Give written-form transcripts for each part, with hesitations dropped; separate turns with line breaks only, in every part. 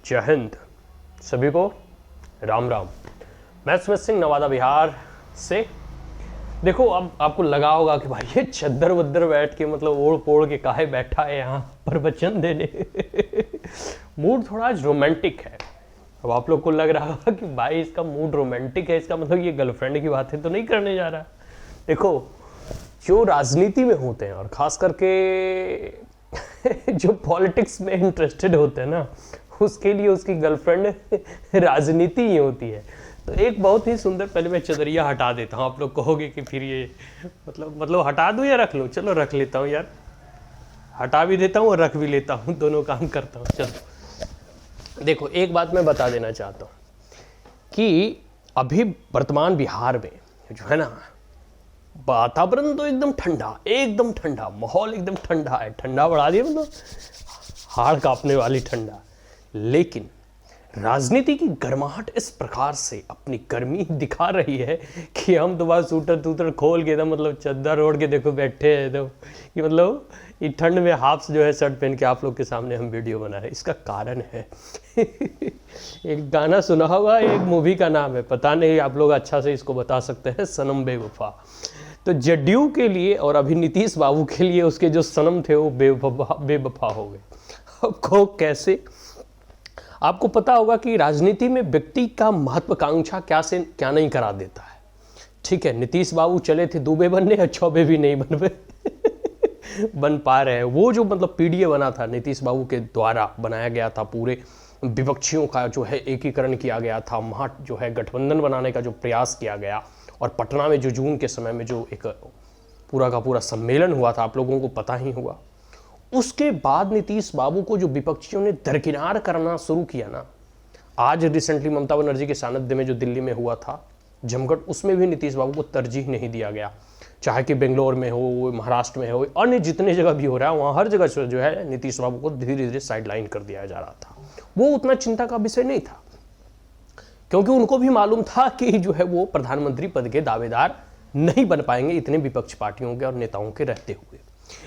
जय हिंद। सभी को राम राम। मैं स्मित सिंह नवादा बिहार से। देखो, अब आपको लगा होगा कि भाई ये चद्दर वद्दर बैठ के मतलब ओढ़ पोड़ के काहे बैठा है यहाँ प्रवचन देने। मूड थोड़ा आज रोमांटिक है। अब आप लोग को लग रहा होगा कि भाई इसका मूड रोमांटिक है, इसका मतलब ये गर्लफ्रेंड की बातें तो नहीं करने जा रहा। देखो, जो राजनीति में होते हैं और खास करके जो पॉलिटिक्स में इंटरेस्टेड होते हैं ना, उसके लिए उसकी गर्लफ्रेंड राजनीति ही होती है। तो एक बहुत ही सुंदर, पहले मैं चदरिया हटा देता हूँ। आप लोग कहोगे कि फिर ये मतलब हटा दूँ या रख लूँ? चलो रख लेता हूँ यार, हटा भी देता हूँ और रख भी लेता हूँ, दोनों काम करता हूँ। चलो देखो, एक बात मैं बता देना चाहता हूँ कि अभी वर्तमान बिहार में जो है ना, वातावरण तो एकदम ठंडा, माहौल एकदम ठंडा है। ठंडा बढ़ा दिया मतलब हाड़ कांपने वाली ठंडा। लेकिन राजनीति की गर्माहट इस प्रकार से अपनी गर्मी दिखा रही है कि हम तो बस सूटर तूटर खोल के एकदम मतलब चद्दर ओढ़ के देखो बैठे हैं। तो कि मतलब ये ठंड में हाफ जो है शर्ट पहन के आप लोग के सामने हम वीडियो बना रहे हैं। इसका कारण है एक गाना सुना होगा, एक मूवी का नाम है, पता नहीं आप लोग अच्छा से इसको बता सकते हैं, सनम बेवफा। तो जदयू के लिए और अभी नीतीश बाबू के लिए उसके जो सनम थे वो बेवफा हो गए। अब को कैसे? आपको पता होगा कि राजनीति में व्यक्ति का महत्वाकांक्षा क्या से क्या नहीं करा देता है। ठीक है, नीतीश बाबू चले थे दूबे बनने और चौबे भी नहीं बन पा रहे हैं। वो जो मतलब पीडीए बना था, नीतीश बाबू के द्वारा बनाया गया था, पूरे विपक्षियों का जो है एकीकरण किया गया था, वहाँ जो है गठबंधन बनाने का जो प्रयास किया गया, और पटना में जो जून के समय में जो एक पूरा का पूरा सम्मेलन हुआ था, आप लोगों को पता ही होगा। उसके बाद नीतीश बाबू को जो विपक्षियों ने दरकिनार करना शुरू किया ना, आज रिसेंटली ममता बनर्जी के सानिध्य में जो दिल्ली में हुआ था जमघट, उसमें भी नीतीश बाबू को तरजीह नहीं दिया गया। चाहे कि बेंगलोर में हो, महाराष्ट्र में हो, अन्य जितने जगह भी हो रहा है, वहाँ हर जगह जो है नीतीश बाबू को धीरे धीरे साइडलाइन कर दिया जा रहा था। वो उतना चिंता का विषय नहीं था, क्योंकि उनको भी मालूम था कि जो है वो प्रधानमंत्री पद के दावेदार नहीं बन पाएंगे इतने विपक्ष पार्टियों के और नेताओं के रहते हुए।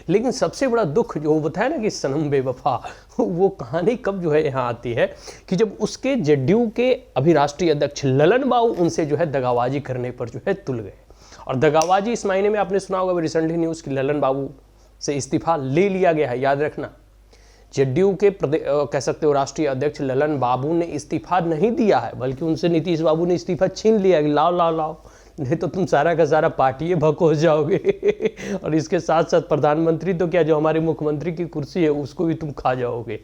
लेकिन सबसे बड़ा दुख जो बताया ना कि सनम बेवफा, वो कहानी कब जो है यहाँ आती है कि जब उसके जदयू के अभी राष्ट्रीय अध्यक्ष ललन बाबू उनसे जो है दगाबाजी करने पर जो है तुल गए। और दगाबाजी इस महीने में आपने सुना होगा रिसेंटली न्यूज़ कि ललन बाबू से इस्तीफा ले लिया गया है। याद रखना, जदयू के कह सकते हो राष्ट्रीय अध्यक्ष ललन बाबू ने इस्तीफा नहीं दिया है, बल्कि उनसे नीतीश बाबू ने इस्तीफा छीन लिया कि लाओ लाओ लाओ, नहीं तो तुम सारा का सारा पार्टी भक हो जाओगे। और इसके साथ साथ प्रधानमंत्री तो क्या, जो हमारे मुख्यमंत्री की कुर्सी है उसको भी तुम खा जाओगे।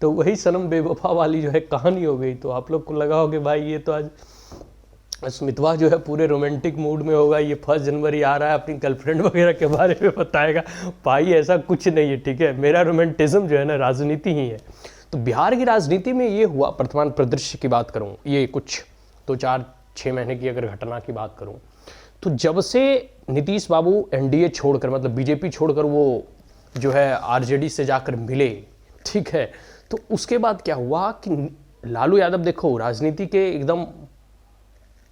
तो वही सनम बेवफा वाली जो है कहानी हो गई। तो आप लोग को लगा हो कि भाई ये तो आज स्मितवा जो है पूरे रोमांटिक मूड में होगा, ये 1 जनवरी आ रहा है, अपनी गर्लफ्रेंड वगैरह के बारे में बताएगा। भाई ऐसा कुछ नहीं है, ठीक है। मेरा रोमांटिज्म जो है ना राजनीति ही है। तो बिहार की राजनीति में ये हुआ, वर्तमान परिदृश्य की बात करूँ, ये कुछ 2-4-6 महीने की अगर घटना की बात करूँ, तो जब से नीतीश बाबू एनडीए छोड़कर मतलब बीजेपी छोड़कर वो जो है आरजेडी से जाकर मिले, ठीक है, तो उसके बाद क्या हुआ कि लालू यादव देखो राजनीति के एकदम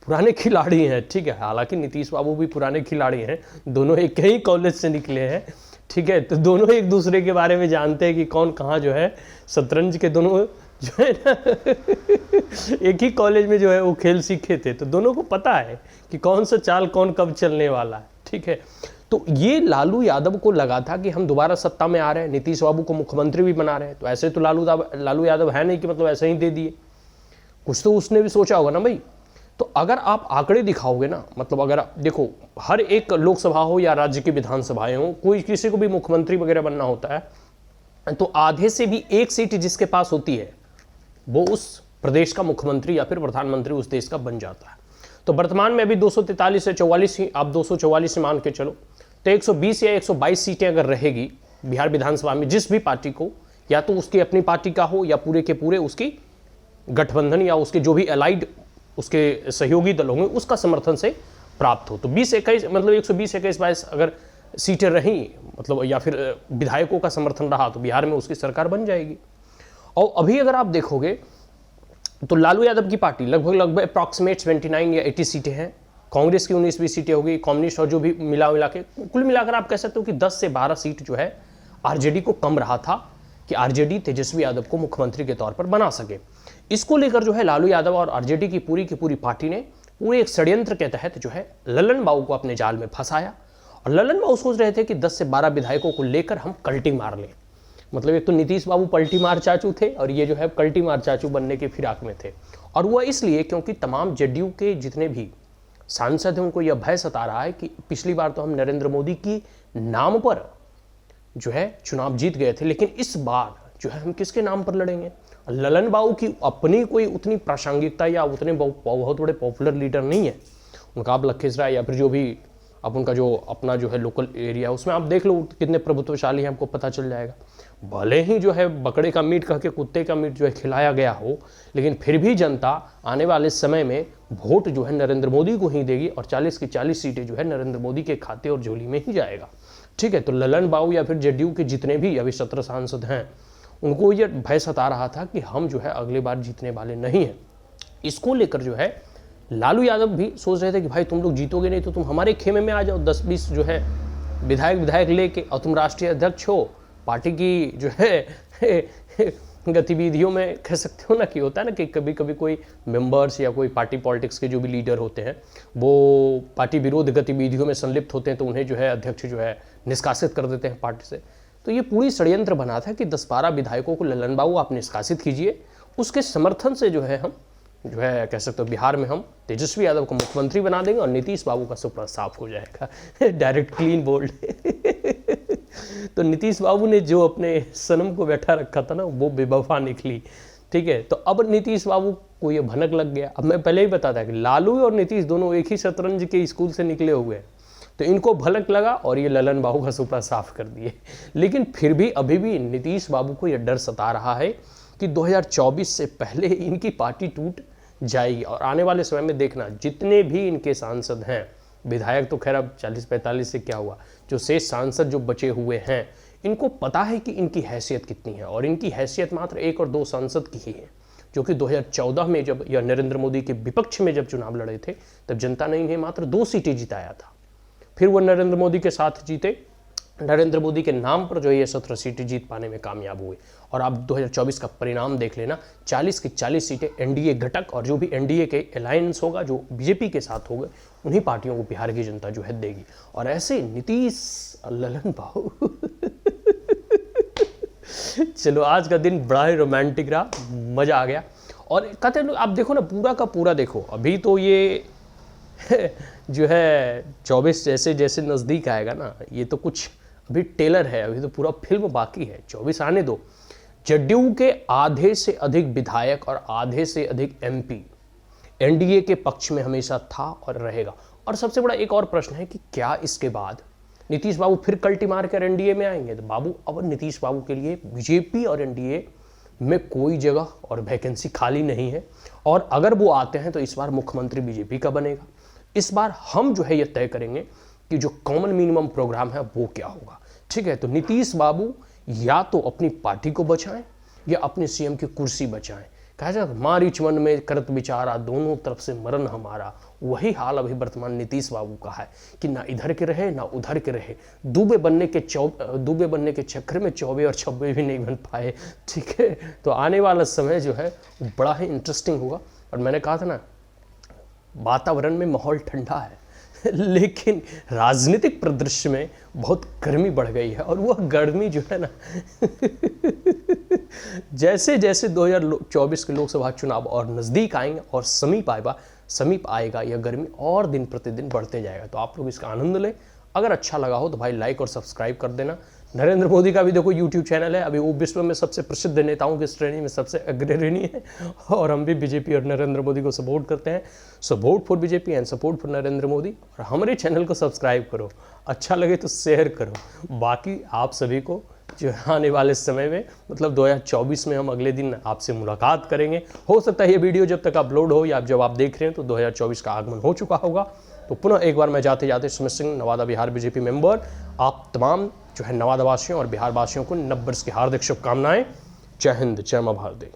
पुराने खिलाड़ी हैं, ठीक है। हालांकि नीतीश बाबू भी पुराने खिलाड़ी हैं, दोनों एक ही कॉलेज से निकले हैं, ठीक है। तो दोनों एक दूसरे के बारे में जानते हैं कि कौन कहाँ जो है शतरंज के दोनों जो है ना एक ही कॉलेज में जो है वो खेल सीखे थे। तो दोनों को पता है कि कौन सा चाल कौन कब चलने वाला है, ठीक है। तो ये लालू यादव को लगा था कि हम दोबारा सत्ता में आ रहे हैं, नीतीश बाबू को मुख्यमंत्री भी बना रहे हैं। तो ऐसे तो लालू यादव है नहीं कि मतलब ऐसे ही दे दिए, कुछ तो उसने भी सोचा होगा ना भाई। तो अगर आप आंकड़े दिखाओगे ना, मतलब अगर देखो हर एक लोकसभा हो या राज्य की विधानसभाएं हो, कोई किसी को भी मुख्यमंत्री वगैरह बनना होता है, तो आधे से भी एक सीट जिसके पास होती है वो उस प्रदेश का मुख्यमंत्री या फिर प्रधानमंत्री उस देश का बन जाता है। तो वर्तमान में अभी 243 से 44 ही, आप 244 से मान के चलो, तो 120 या 122 सीटें अगर रहेगी बिहार विधानसभा में, जिस भी पार्टी को, या तो उसकी अपनी पार्टी का हो या पूरे के पूरे उसकी गठबंधन या उसके जो भी अलाइड उसके सहयोगी दल होंगे उसका समर्थन से प्राप्त हो। तो 20-21 मतलब 120-21-22 अगर सीटें रहीं, मतलब या फिर विधायकों का समर्थन रहा, तो बिहार में उसकी सरकार बन जाएगी। और अभी अगर आप देखोगे तो लालू यादव की पार्टी लगभग अप्रॉक्सीमेट 29 या 80 सीटें हैं, कांग्रेस की 19-20 सीटें होगी, कम्युनिस्ट और जो भी मिला के कुल मिलाकर आप कह सकते हो कि 10 से 12 सीट जो है आरजेडी को कम रहा था कि आरजेडी तेजस्वी यादव को मुख्यमंत्री के तौर पर बना सके। इसको लेकर जो है लालू यादव और आरजेडी की पूरी पार्टी ने पूरे एक षड्यंत्र के तहत जो है ललन बाबू को अपने जाल में फंसाया। और ललन बाबू सोच रहे थे कि 10 से 12 विधायकों को लेकर हम कल्टी मार लें। मतलब एक तो नीतीश बाबू पलटी मार चाचू थे और ये जो है कल्टी मार चाचू बनने के फिराक में थे। और वह इसलिए क्योंकि तमाम जेडीयू के जितने भी सांसद हैं उनको यह भय सता रहा है कि पिछली बार तो हम नरेंद्र मोदी की नाम पर जो है चुनाव जीत गए थे, लेकिन इस बार जो है हम किसके नाम पर लड़ेंगे। ललन बाबू की अपनी कोई उतनी प्रासंगिकता या उतने बहुत बड़े पॉपुलर लीडर नहीं है। उनका आप लखीसराय या फिर जो भी अब उनका जो अपना जो है लोकल एरिया है उसमें आप देख लो कितने प्रभुत्वशाली हैं, आपको पता चल जाएगा। भले ही जो है बकरे का मीट कह के कुत्ते का मीट जो है खिलाया गया हो, लेकिन फिर भी जनता आने वाले समय में वोट जो है नरेंद्र मोदी को ही देगी और 40 की 40 सीटें जो है नरेंद्र मोदी के खाते और झोली में ही जाएगा। ठीक है, तो ललन बाबू या फिर जेडीयू के जितने भी अभी 17 सांसद हैं उनको ये भय सता रहा था कि हम जो है अगली बार जीतने वाले नहीं हैं। इसको लेकर जो है लालू यादव भी सोच रहे थे कि भाई तुम लोग जीतोगे नहीं तो तुम हमारे खेमे में आ जाओ, 10-20 जो है विधायक लेके, और तुम राष्ट्रीय अध्यक्ष हो पार्टी की जो है गतिविधियों में कह सकते हो ना कि होता है ना कि कभी कभी कोई मेंबर्स या कोई पार्टी पॉलिटिक्स के जो भी लीडर होते हैं वो पार्टी विरोध गतिविधियों में संलिप्त होते हैं तो उन्हें जो है अध्यक्ष जो है निष्कासित कर देते हैं पार्टी से। तो ये पूरी षड्यंत्र बना था कि 10-12 विधायकों को ललन बाबू आप निष्कासित कीजिए, उसके समर्थन से जो है हम जो है कह सकते हो बिहार में हम तेजस्वी यादव को मुख्यमंत्री बना देंगे और नीतीश बाबू का सुपड़ा साफ हो जाएगा। Direct clean bowled. तो नीतीश बाबू ने जो अपने सनम को बैठा रखा था ना वो बेवफा निकली। ठीक है, तो अब नीतीश बाबू को ये भनक लग गया। अब मैं पहले ही बताता कि लालू और नीतीश दोनों एक ही शतरंज के स्कूल से निकले हुए हैं, तो इनको भनक लगा और ये ललन बाबू का सुपड़ा साफ कर दिए। लेकिन फिर भी अभी भी नीतीश बाबू को यह डर सता रहा है कि 2024 से पहले इनकी पार्टी टूट जाएगी। और आने वाले समय में देखना जितने भी इनके सांसद हैं, विधायक तो खैर अब 40-45 से क्या हुआ, जो शेष सांसद जो बचे हुए हैं इनको पता है कि इनकी हैसियत कितनी है और इनकी हैसियत मात्र 1 और 2 सांसद की ही है, जो कि 2014 में जब यह नरेंद्र मोदी के विपक्ष में जब चुनाव लड़े थे तब जनता ने इन्हें मात्र 2 सीटें जिताया था। फिर वह नरेंद्र मोदी के साथ जीते, नरेंद्र मोदी के नाम पर जो है ये 17 सीटें जीत पाने में कामयाब हुए। और आप 2024 का परिणाम देख लेना, 40 की 40 सीटें एनडीए घटक और जो भी एनडीए के अलायंस होगा जो बीजेपी के साथ होगा उन्हीं पार्टियों को बिहार की जनता जो है देगी। और ऐसे नीतीश ललन बाबू चलो आज का दिन बड़ा ही रोमांटिक रहा, मजा आ गया। और कहते हैं आप देखो ना पूरा का पूरा देखो, अभी तो ये जो है 24 जैसे जैसे नज़दीक आएगा ना, ये तो कुछ अभी टेलर है, अभी तो पूरा फिल्म बाकी है। 24 आने दो। जेडीयू के आधे से अधिक विधायक और आधे से अधिक एमपी एनडीए के पक्ष में हमेशा था और रहेगा। और सबसे बड़ा एक और प्रश्न है कि क्या इसके बाद नीतीश बाबू फिर कल्टी मार कर एनडीए में आएंगे? तो बाबू अब नीतीश बाबू के लिए बीजेपी और एनडीए में कोई जगह और वैकेंसी खाली नहीं है। और अगर वो आते हैं तो इस बार मुख्यमंत्री बीजेपी का बनेगा। इस बार हम जो है ये तय करेंगे कि जो कॉमन मिनिमम प्रोग्राम है वो क्या होगा। ठीक है, तो नीतीश बाबू या तो अपनी पार्टी को बचाएं या अपने सीएम की कुर्सी बचाएं। कहा जाए मारी चमन में करत बिचारा, दोनों तरफ से मरण हमारा। वही हाल अभी वर्तमान नीतीश बाबू का है कि ना इधर के रहे ना उधर के रहे। दूबे बनने के चक्कर में चौबे और छब्बे भी नहीं बन पाए। ठीक है, तो आने वाला समय जो है बड़ा ही इंटरेस्टिंग होगा। और मैंने कहा था ना वातावरण में माहौल ठंडा है लेकिन राजनीतिक परिदृश्य में बहुत गर्मी बढ़ गई है। और वह गर्मी जो है ना जैसे जैसे 2024 के लोकसभा चुनाव और नज़दीक आएंगे और समीप आएगा यह गर्मी और दिन प्रतिदिन बढ़ते जाएगा। तो आप लोग इसका आनंद लें। अगर अच्छा लगा हो तो भाई लाइक और सब्सक्राइब कर देना। नरेंद्र मोदी का भी देखो यूट्यूब चैनल है, अभी वो विश्व में सबसे प्रसिद्ध नेताओं की श्रेणी में सबसे अग्रणी है। और हम भी बीजेपी और नरेंद्र मोदी को सपोर्ट करते हैं। So vote for BJP and support for Narendra Modi. और हमारे चैनल को सब्सक्राइब करो, अच्छा लगे तो शेयर करो। बाकी आप सभी को जो आने वाले समय में मतलब 2024 में हम अगले दिन आपसे मुलाकात करेंगे। हो सकता है ये वीडियो जब तक अपलोड हो या जब आप देख रहे हैं तो 2024 का आगमन हो चुका होगा। तो पुनः एक बार मैं जाते जाते सुमित सिंह नवादा बिहार बीजेपी मेंबर आप तमाम जो है नवादा वासियों और बिहार वासियों को नव वर्ष की हार्दिक शुभकामनाएं। जय हिंद, जय मां भारती।